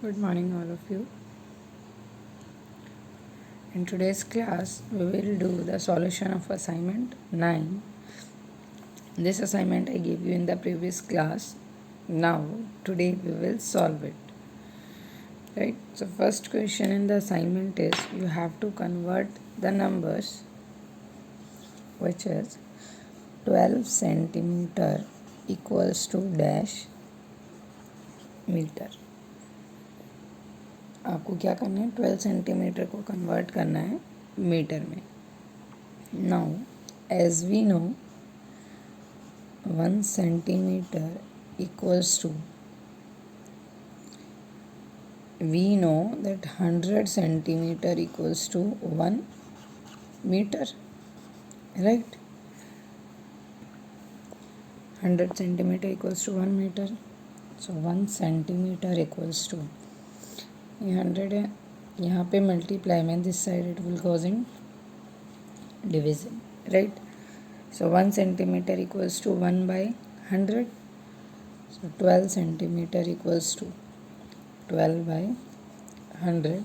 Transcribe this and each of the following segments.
Good morning, all of you. In today's class, we will do the solution of assignment 9. This assignment I gave you in the previous class. Now, today we will solve it. Right? So, first question in the assignment is you have to convert the numbers, which is 12 centimeter equals to dash metre. आपको क्या करना है, 12 centimetre को convert करना है metre में. Now as we know 1 centimeter equals to, we know that 100 centimeter equals to 1 meter, right? 100 centimeter equals to 1 meter. So 1 centimeter equals to, ये 100 है, यहाँ पे मल्टीप्लाई में this side it will goes in division, right? So 1 centimeter equals to 1 by 100. So 12 centimeter equals to 12 by 100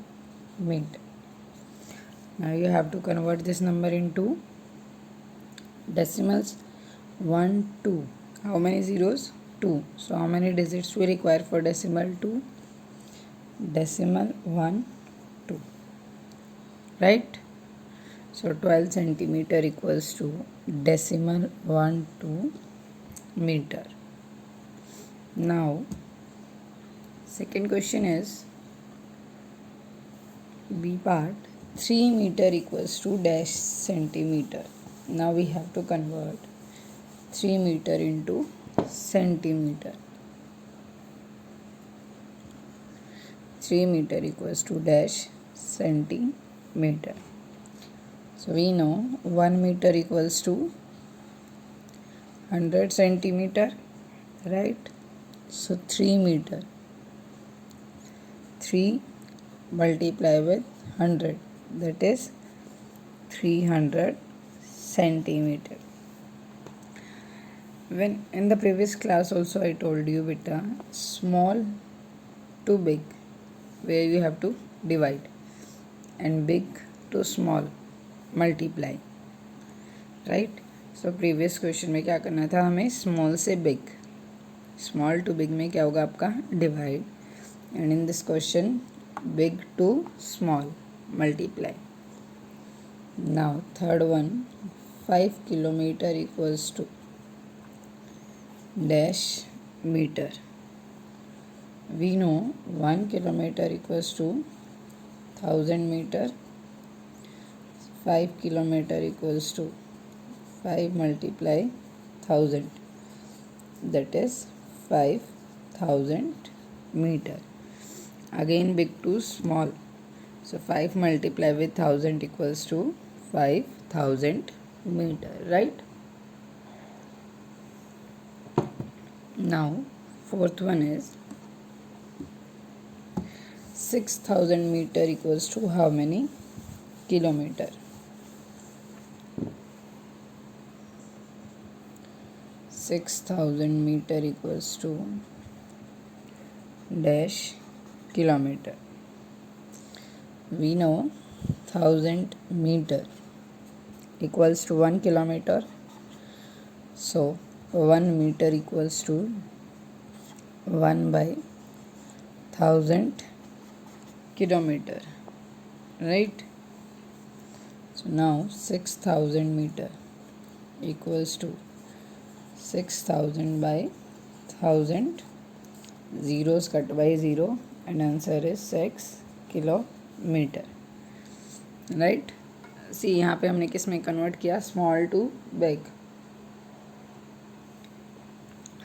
meter. Now you have to convert this number into decimals. 1, 2. How many zeros? 2. So how many digits we require for decimal 2? Decimal 1, 2. Right? So 12 centimeter equals to decimal 1, 2 meter. Now, second question is B part. 3 meter equals to dash centimeter. Now we have to convert 3 meter into centimeter. 3 meter equals to dash centimeter. So we know 1 meter equals to 100 centimeter, right? So 3 meter. 3 multiply with 100, that is 300 centimeter. When in the previous class also I told you beta, small to big where you have to divide, and big to small multiply, right? So previous question में क्या करना था हमें, small से big, small to big में क्या होगा आपका divide, and in this question big to small multiply. Now third one, 5 kilometer equals to dash meter. We know 1 kilometer equals to 1000 meter. 5 kilometer equals to 5 multiply 1000, that is 5000 meter. Again big to small, so 5 multiply with 1000 equals to 5000 meter, right? Now fourth one is 6000 meter equals to how many kilometer? 6000 meter equals to dash kilometer. We know 1000 meter equals to 1 kilometer. So 1 meter equals to 1 by 1000 kilometer, right? So now 6000 meter equals to 6000 by 1000, zeros cut by 0, and answer is 6 kilometer, right? See यहाँ पे हमने किस में convert किया, small to big.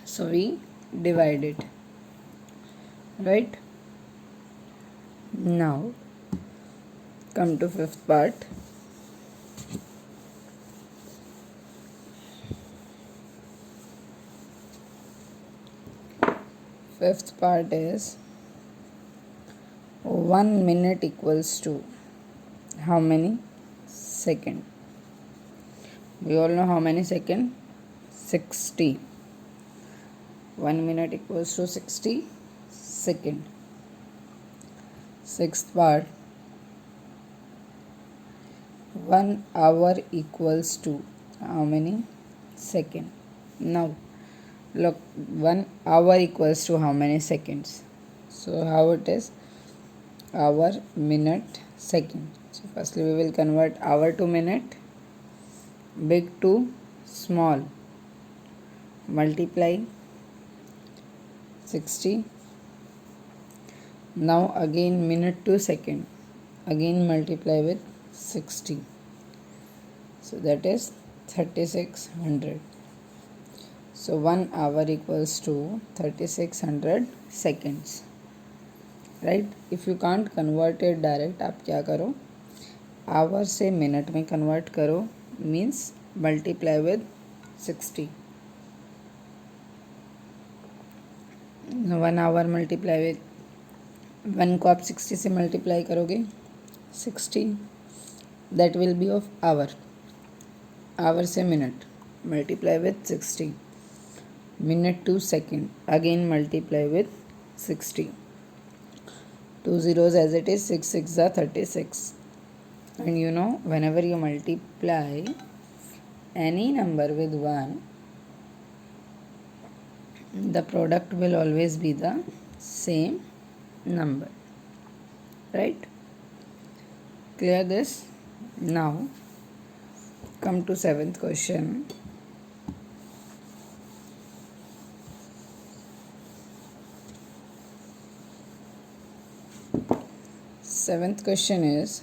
So we divide it, right? Now come to fifth part. Fifth part is 1 minute equals to how many second? We all know how many second? 60. 1 minute equals to 60 second. Sixth part, 1 hour equals to how many second? Now look, 1 hour equals to how many seconds? So how it is? Hour, minute, second. So firstly we will convert hour to minute, big to small, multiply 60. Now again minute to second, again multiply with 60. So that is 3600. So 1 hour equals to 3600 seconds. Right. If you can't convert it direct, आप क्या करो, hour से minute में convert करो, means multiply with 60. 1 hour multiply with 1 को आप 60 से multiply करोगे, 60 that will be of hour. Hour से minute multiply with 60. Minute to second again multiply with 60. 2 zeros as it is, 6 6 are 36. And you know, whenever you multiply any number with 1, the product will always be the same number, right? Clear this? Now come to 7th question. Seventh question is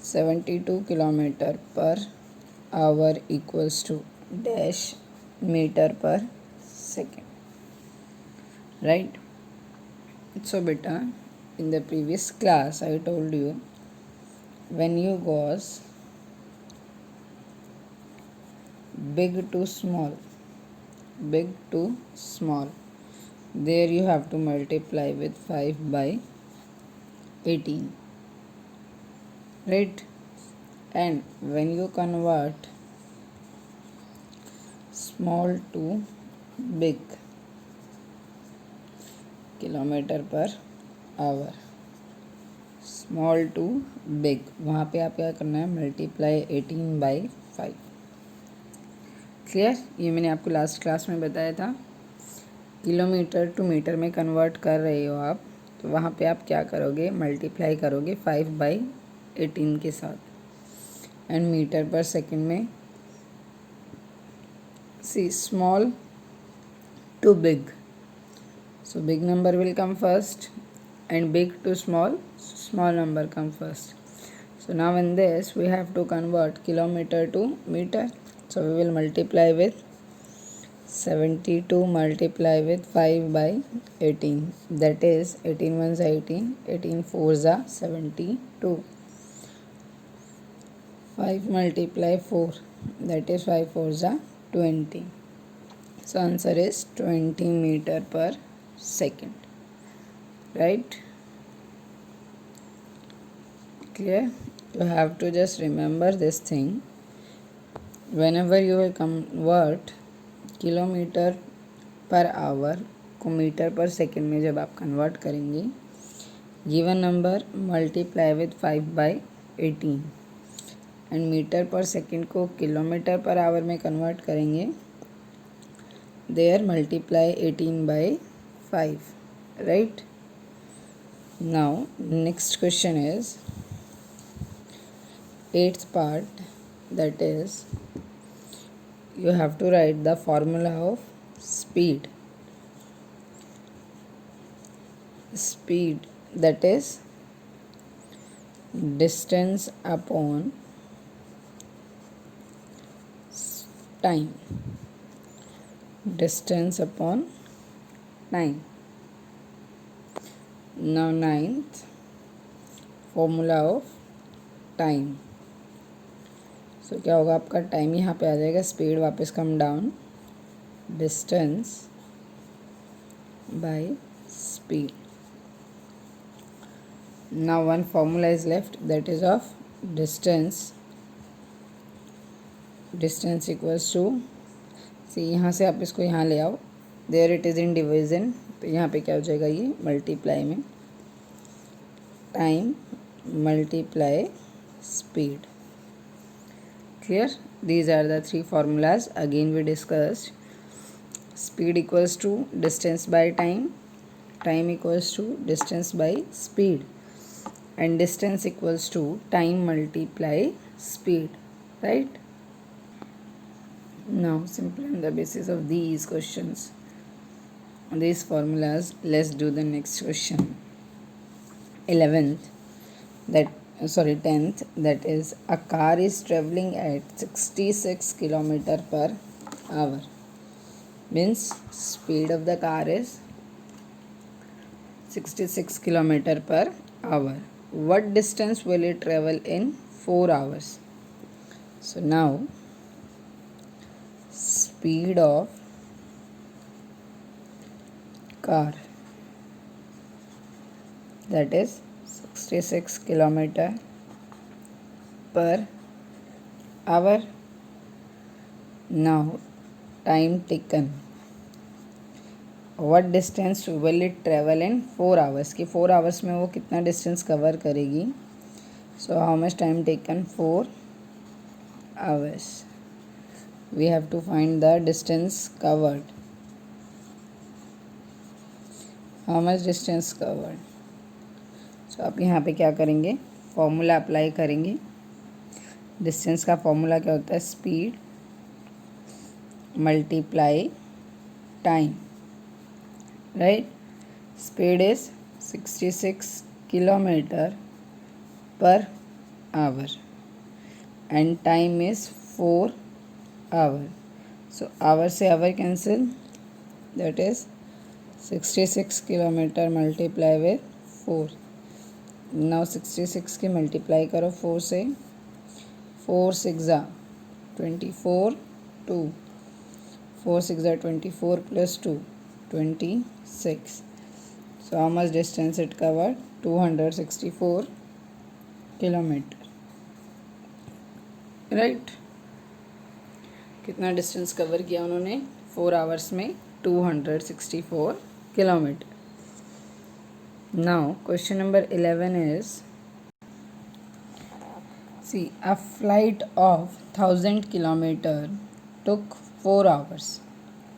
72 kilometer per hour equals to dash meter per second, right? So beta, in the previous class I told you, when you goes big to small, there you have to multiply with 5 by 18, right? And when you convert small to big, kilometre per hour, small to big, वहाँ पे आप क्या करना है, multiply 18 by 5. Clear? ये मैंने आपको last class में बताया था. किलोमीटर टू मीटर में कन्वर्ट कर रहे हो आप, तो वहाँ पे आप क्या करोगे, मल्टीप्लाई करोगे 5 बाई 18 के साथ. एंड मीटर पर सेकंड में C small to big, so big number will come first and big to small number come first. So now in this we have to convert kilometer to meter, so we will multiply with 72 multiply with 5 by 18, that is 18 ones are 18, 18 fours are 72. 5 multiply 4, that is 5 fours are 20. So answer is 20 meter per second, right? Clear? You have to just remember this thing. Whenever you will convert kilometre per hour को metre per second में जब आप convert करेंगे, given number multiply with 5 by 18, and metre per second को kilometre per hour में convert करेंगे, there multiply 18 by 5, right? Now next question is 8th part, that is you have to write the formula of speed, that is distance upon time, distance upon time. Now 9th, formula of time. So क्या होगा, आपका time यहाँ पे आ जाएगा, speed वापस come down, distance by speed. Now one formula is left, that is of distance equals to, see यहाँ से आप इसको यहाँ ले आओ, there it is in division, तो यहाँ पे क्या हो जाएगा, ये मल्टीप्लाई में time multiply speed. Clear? These are the three formulas. Again we discussed. Speed equals to distance by time. Time equals to distance by speed. And distance equals to time multiply speed. Right? Now, simply on the basis of these questions, these formulas, let's do the next question. 10th, that is, a car is traveling at 66 km per hour. Means speed of the car is 66 km per hour. What distance will it travel in 4 hours? So now, speed of car, that is 66 km per hour. Now, time taken. What distance will it travel in 4 hours? कि 4 hours में वो कितना distance cover करेगी? So how much time taken? 4 hours. We have to find the distance covered. How much distance covered? So आप यहाँ पे क्या करेंगे? फॉर्मूला अप्लाई करेंगे. डिस्टेंस का फॉर्मूला क्या होता है? Speed multiply time. Right? Speed is 66 kilometre per hour and time is 4 hour. So hour से hour cancel, that is 66 kilometre multiply with 4. Now 66 की मल्टीप्लाई करो 4 से. 4 6 24 2. 4 6 24 plus 2 26. So how much distance it covered? 264 kilometer. Right? कितना distance cover किया उन्होंने 4 hours में? 264 kilometre. Now question number 11 is, see, a flight of 1000 kilometer took 4 hours.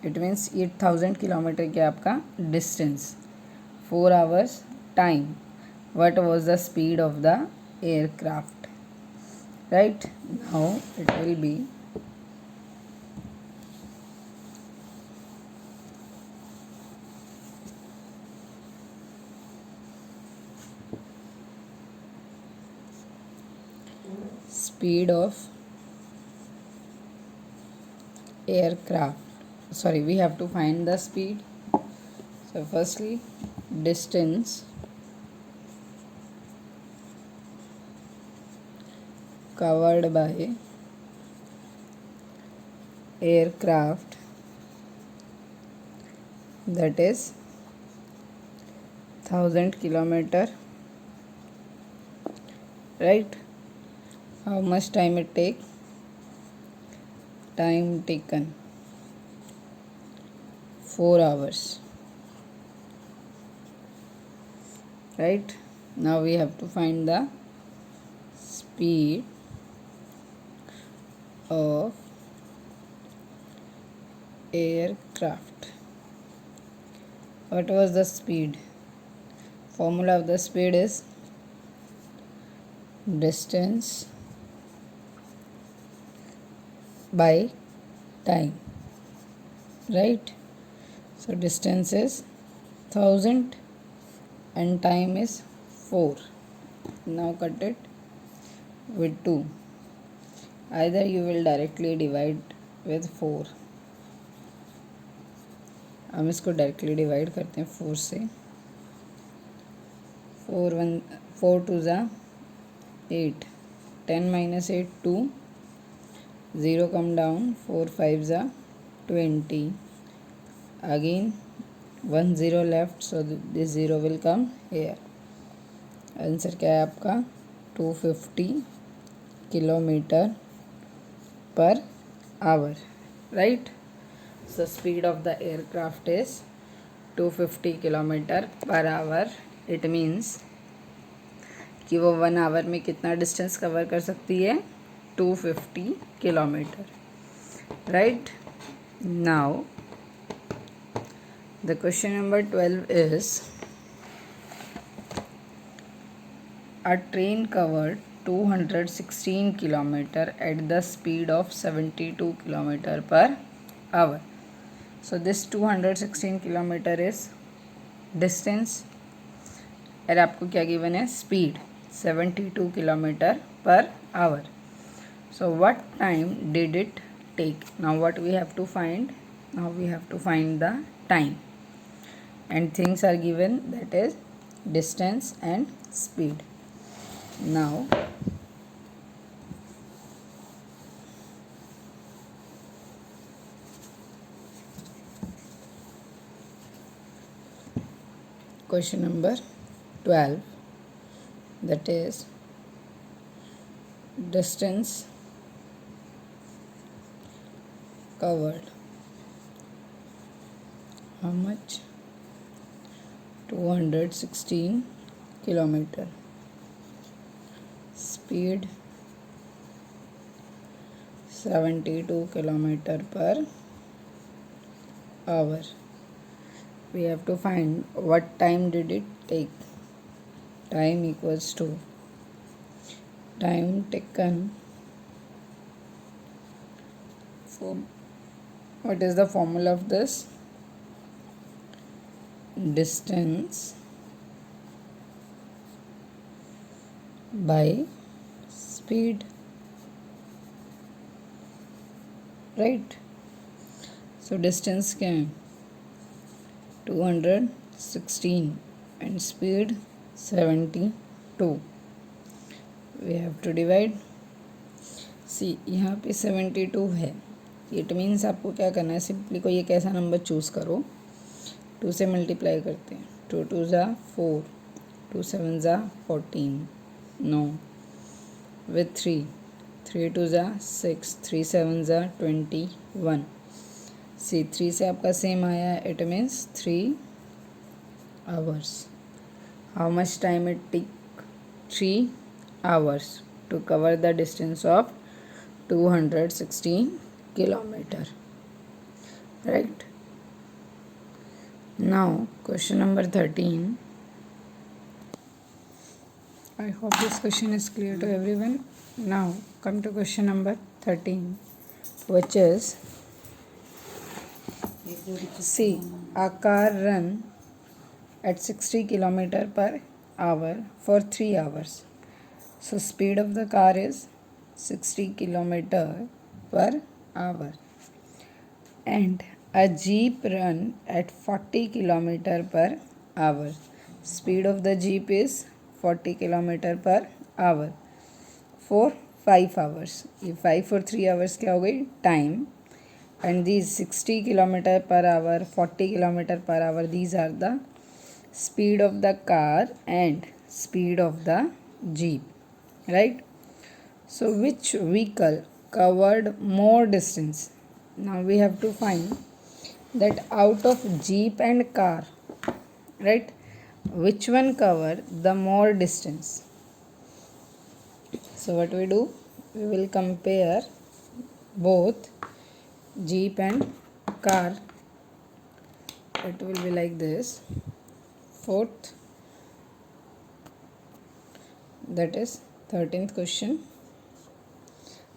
It means 8000 kilometer क्या आपका distance, 4 hours time. What was the speed of the aircraft? Right? Now it will be speed of aircraft. Sorry, we have to find the speed. So firstly, distance covered by aircraft, that is 1000 kilometer. Right? How much time it take? Time taken 4 hours. Right? Now we have to find the speed of aircraft. What was the speed? Formula of the speed is distance by time. Right? So distance is 1000 and time is 4. Now cut it with 2. Either you will directly divide with 4. हम इसको directly divide करते हैं 4 से. 4 2 8. 10 minus 8 2. 0 come down. 4 5 20. Again 1 0 left, so this 0 will come here. Answer क्या है आपका? 250 kilometre per our. Right? So speed of the aircraft is 250 kilometer per hour. It means कि वो 1 आवर में कितना डिस्टेंस कवर कर सकती है, 250 kilometre. Right. Now the question number 12 is a train covered 216 kilometer at the speed of 72 kilometer per hour. So this 216 kilometer is distance और आपको क्या गिवन है, speed 72 kilometre per our. So what time did it take? Now what we have to find? Now we have to find the time and things are given, that is distance and speed. Now question number 12, that is distance covered. How much? 216 kilometer. Speed 72 kilometer per hour. We have to find what time did it take. Time equals to time taken. What is the formula of this? Distance by speed. Right. So distance क्या है, 216 and speed 72. We have to divide. See यहाँ पे 72 है. It means आपको क्या करना है, simply कोई एक ऐसा नंबर चूज़ करो, 2 से मल्टीप्लाई करते हैं. 2 2 ज़ा 4, 2 7 ज़ा 14, नो, विथ 3, 3 2 ज़ा 6, 3 7 ज़ा 21. सी 3 से आपका सेम आया, it means 3 hours. How much time it took? 3 hours to cover the distance of 216 kilometer. Right. Now question number 13. I hope this question is clear to everyone. Now come to question number 13, which is, see, a car run at 60 kilometer per hour for 3 hours. So speed of the car is 60 kilometer per hour. And a jeep run at 40 kilometer per hour. Speed of the jeep is 40 kilometer per hour for 5 hours. ये 5 और 3 hours क्या हो गई, time. And these 60 kilometer per hour, 40 kilometer per hour, these are the speed of the car and speed of the jeep. Right. So which vehicle covered more distance? Now we have to find that out of jeep and car, right, which one cover the more distance. So what we do, we will compare both jeep and car. It will be like this. Fourth, that is 13th question.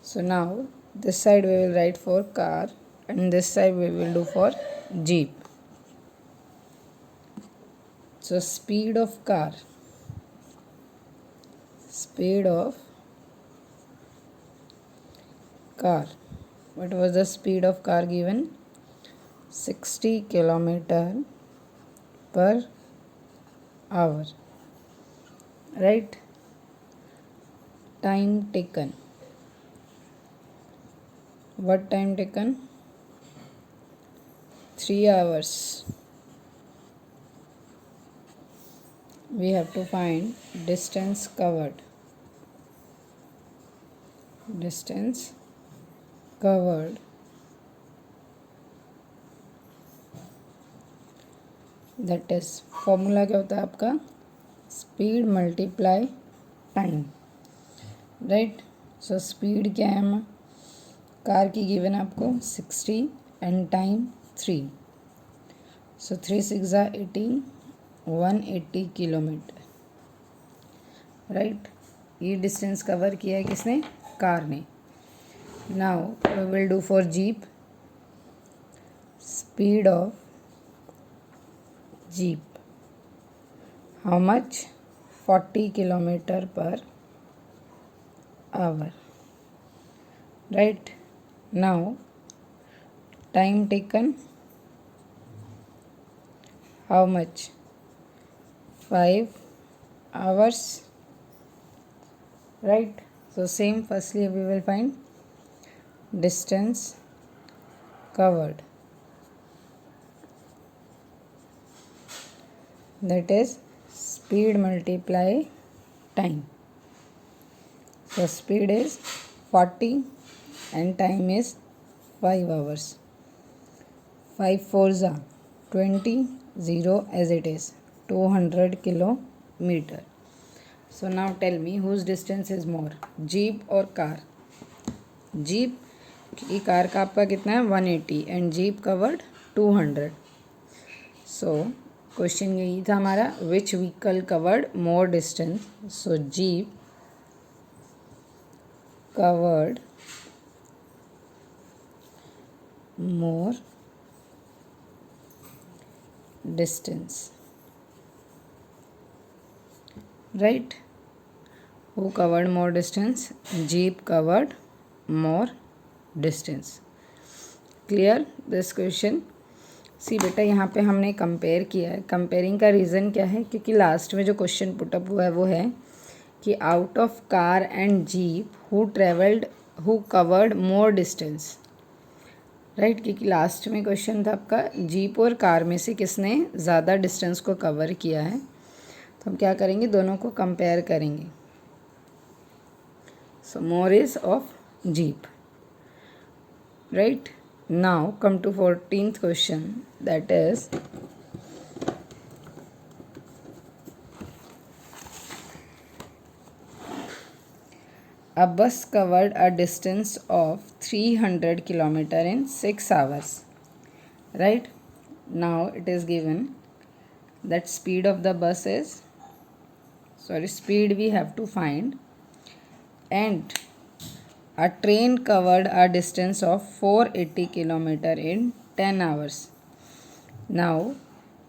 So now this side we will write for car and this side we will do for jeep. So speed of car, speed of car, what was the speed of car given? 60 kilometer per hour. Right. Time taken, what time taken? 3 hours. We have to find distance covered. Distance covered, that is, formula क्या होता है आपका, speed multiply time, right. So speed क्या है, car की given आपको 60 and time 3। So 3 6 18, 180 kilometre, right. ये distance cover किया है किसने, कार ने। Now we will do for jeep. Speed of jeep, how much, 40 kilometre per hour, right. Now time taken, how much, 5 hours, right. So same, firstly we will find distance covered, that is speed multiply time. So speed is 40 and time is 5 hours. 5 4s are 20, 0 as it is 200 kilometer. So now tell me whose distance is more, jeep or car? Jeep की car का आपका कितना है 180 and jeep covered 200. So question यही था हमारा, which vehicle covered more distance. So jeep covered more distance, right. Who covered more distance? Jeep covered more distance. Clear this question? सी बेटा यहाँ पे हमने कंपेयर किया है. कंपेयरिंग का रीज़न क्या है, क्योंकि लास्ट में जो क्वेश्चन पुटअप हुआ है वो है कि out of car and jeep who covered more distance, right. क्योंकि लास्ट में क्वेश्चन था आपका जीप और कार में से किसने ज़्यादा डिस्टेंस को कवर किया है. तो हम क्या करेंगे, दोनों को कंपेयर करेंगे. So more is of jeep, right. Now come to 14th question, that is a bus covered a distance of 300 kilometer in 6 hours, right. Now it is given that speed of the bus is, speed we have to find, and a train covered a distance of 480 kilometer in 10 hours. Now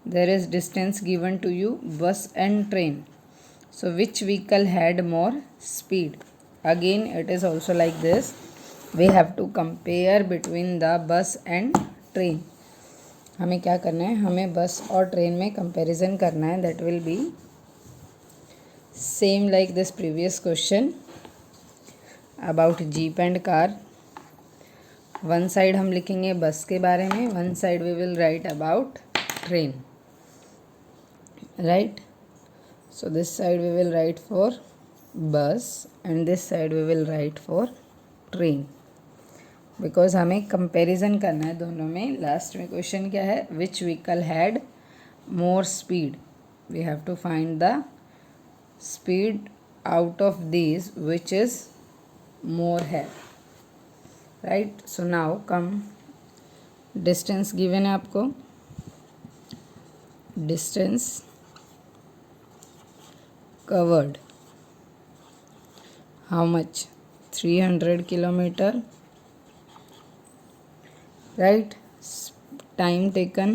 there is distance given to you, bus and train. So which vehicle had more speed? Again it is also like this, we have to compare between the bus and train. हमें क्या करना है, हमें बस और train में comparison करना है. That will be same like this previous question about jeep and car. One side हम लिखेंगे बस के बारे में, one side we will write about train, right. So this side we will write for bus and this side we will write for train, because हमें comparison करना है दोनों में. लास्ट में क्वेश्चन क्या है, which vehicle had more speed. We have to find the speed out of these which is more है, right. So now come, distance given है आपको, distance covered, how much, 300 kilometre, right. Time taken,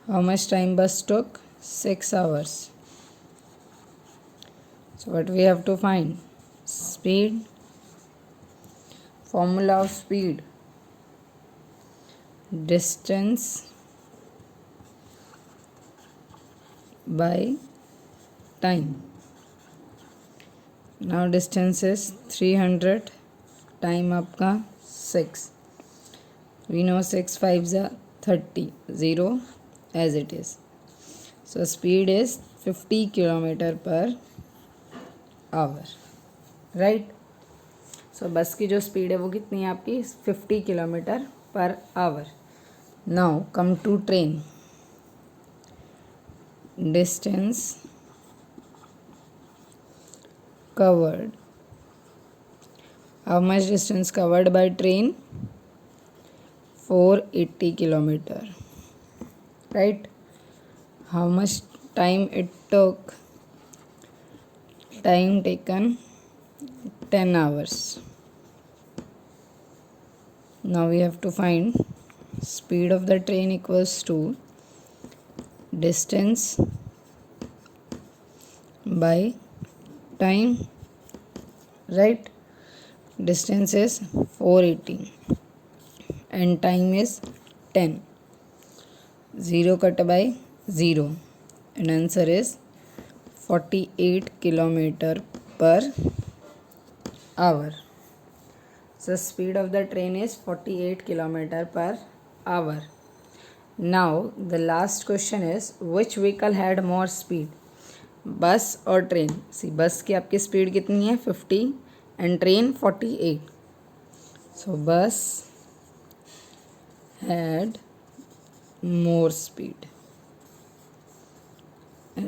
how much time bus took, 6 hours. So what we have to find, speed, formula of speed, distance by time. Now distance is 300, time आपका 6. We know 6 5s are 30, 0 as it is. So speed is 50 kilometer per hour, right. So बस की जो speed है वो कितनी है आपकी, 50 kilometre per hour. Now come to train. distance covered. How much distance covered by train? 480 kilometer. Right? How much time it took? Time taken 10 hours. Now we have to find speed of the train equals to distance by time, right? Distance is 480 and time is 10. 0 cut by 0 and answer is 48 kilometer per hour. So speed of the train is 48 kilometer per hour. Now the last question is which vehicle had more speed? बस और train. सी बस की आपकी speed कितनी है 50 and train 48. सो बस had more speed,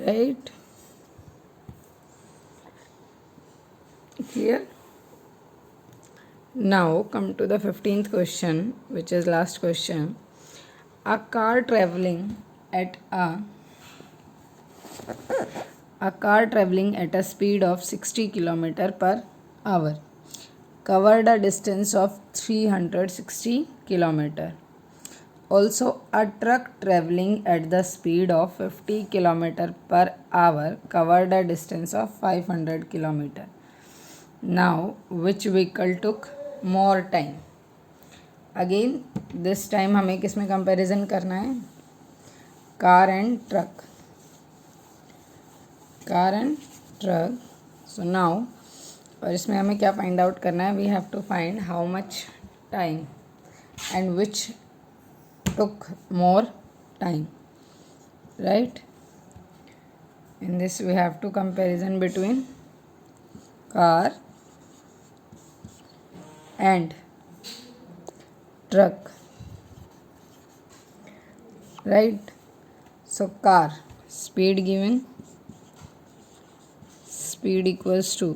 right? Clear? Now come to the 15th question, which is last question. A car traveling at a speed of 60 km per hour covered a distance of 360 km. Also, a truck traveling at the speed of 50 km per hour covered a distance of 500 km. Now, which vehicle took more time? Again, this time हमें किस में comparison करना है? Car and truck. Car and truck. So now, और इसमें हमें क्या find out करना है? We have to find how much time and which took more time, right? In this we have to comparison between car and truck, right? So car speed given, speed equals to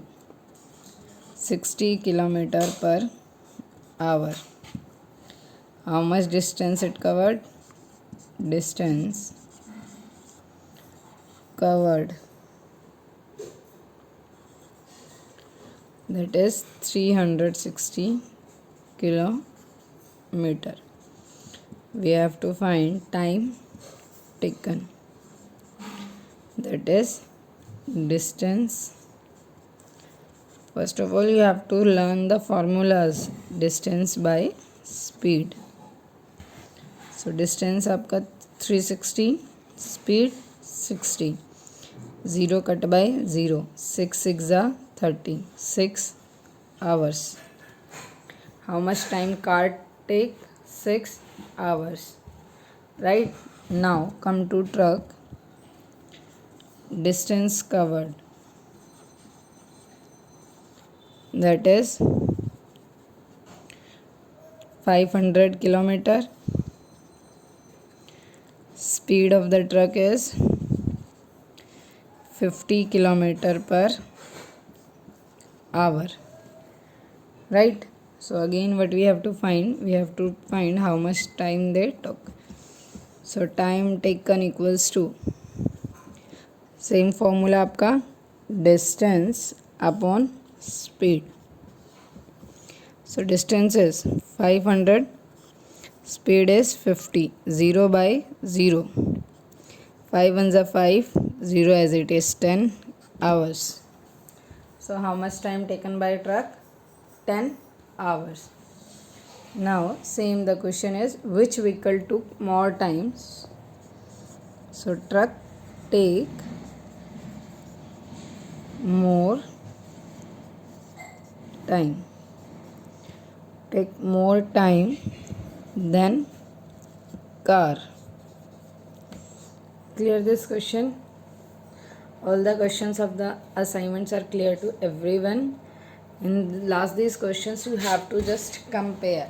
60 km per hour. How much distance it covered? Distance covered, that is 360 kilometer. We have to find time taken, that is distance. First of all, you have to learn the formulas. Distance by speed. So distance आपका 360, speed 60. 0 cut by 0. 6 6 are 30. 6 hours. How much time car take? 6 hours. Right? Now come to truck. Distance covered, that is 500 kilometer. Speed of the truck is 50 kilometer per hour, right? So again what we have to find? We have to find how much time they took. So time taken equals to same formula आपका distance upon speed. So distance is 500, speed is 50. 0 by 0. 5 ones are 5. 0 as it is 10 hours. So how much time taken by truck? 10 hours. Now same the question is which vehicle took more times? So truck take more time. Take more time than car. Clear this question? All the questions of the assignments are clear to everyone. In last these questions you have to just compare.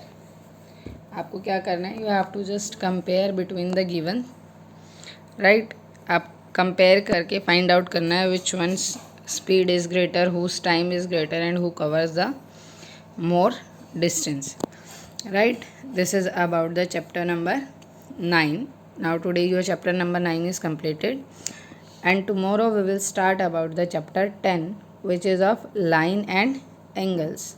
आपको क्या करना है? You have to just compare between the given, right? आप compare करके find out करना है which one speed is greater, whose time is greater and who covers the more distance, right? This is about the chapter number 9. Now today your chapter number 9 is completed, and tomorrow we will start about the chapter 10, which is of line and angles.